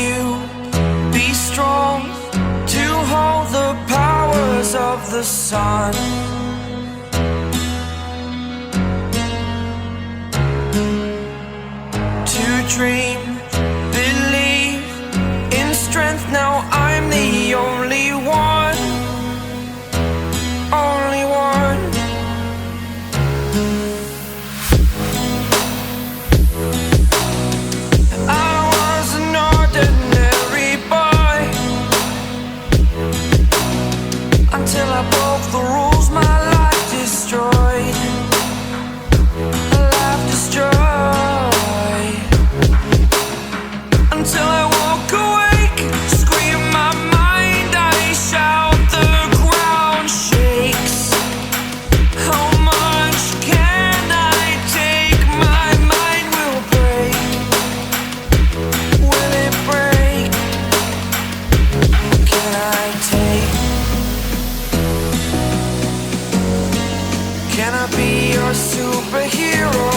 you. Be strong to hold the powers of the sun. To dream, believe in strength. Now I'm the only one, only one. I was an ordinary boy until I broke the rules. My life destroyed, life destroyed. Until I walk awake, scream my mind, I shout, the ground shakes. How much can I take? My mind will break. Will it break? Can I take? Can I be your superhero?